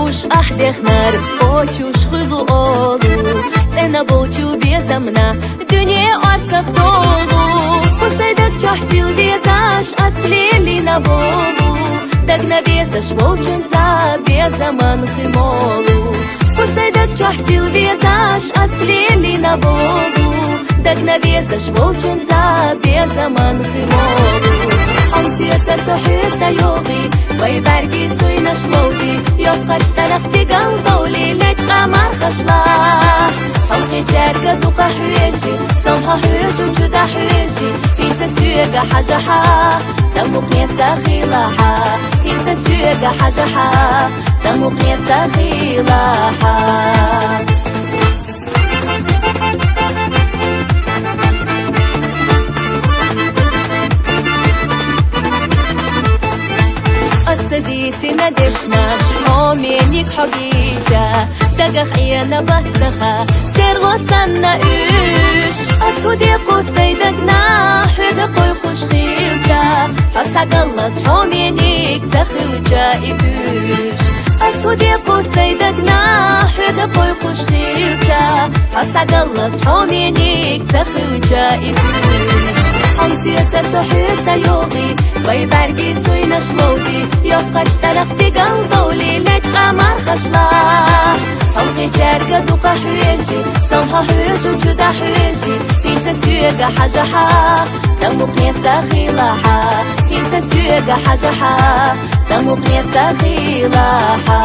Уж ахдех нар очуш хылу олу цена болчу безамна дүние арцах долу посайдак чахсил везаш аслели на болу дагна везаш волченца безаман химолу посайдак чахсил везаш аслели на болу дагна везаш волченца безаман химолу حمسيتا صحيتا يوغي ويبرقي سوينا شلوزي يوقش سرقستي قلبولي لك قمر خشلا حمقي جارقة دوقا حويجي سمها حويجو جدا حويجي إنسا سيوغا حاجة حا تموقني ساخيلاحا إنسا سيوغا حاجة حا تموقني ساخيلاحا أصديتي ندشناش حومينيك حقيجة دقخ إيانا بطخة سير غصنا إيش أسودي قوسي دقنا حدقو يقوش خيلجة حسا قلت حومينيك تخيلجة إيش أسودي قوسي دقنا حدقو يقوش خيلجة حسا قلت حومينيك تخيلجة إيش حمسيتا صحيتا يوغي ويبرقي سوينا شلوزي يوقش سرقستي قلبولي لك قمر خشلا حلقي جارقة دوقا حويجي سمها حويجو جدا حويجي إنسا سيوغا حاجة حا تموقني ساخيلاحا إنسا سيوغا حاجة حا تموقني ساخيلاحا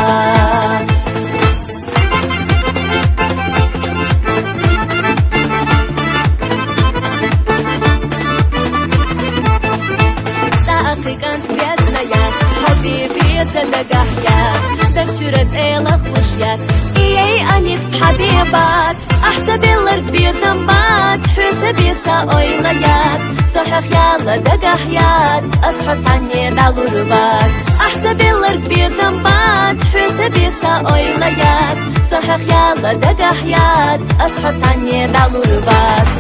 كانت بيزنيات حبيبي صدق حيات تكترت إلى خشيات إيي أنيت بحبيبات أحسب اللرق بيزنبات حوت بيسا أويليات صحيح يالا دق حيات أصحت عني دالوربات أحسب اللرق بيزنبات حوت بيسا أويليات صحيح يالا دق حيات أصحت عني دالوربات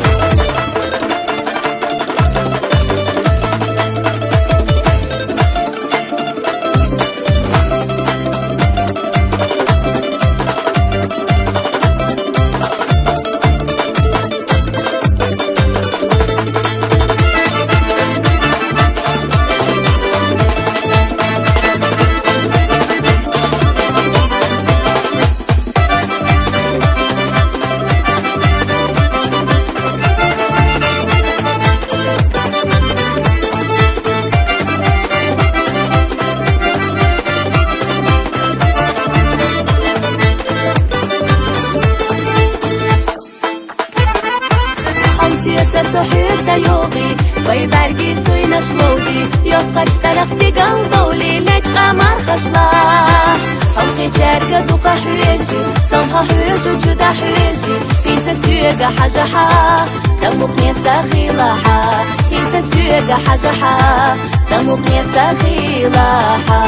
حمسيتا صحيتا يوغي ويبرقي سوينا شلوزي يوقش سرقستي قلبولي لك قمر خشلا حلقي جارقة دوقا حويجي سمها حويجو جدا حويجي إنسا سيوغا حاجة حا تموقني ساخيلاحا إنسا سيوغا حاجة حا تموقني ساخيلاحا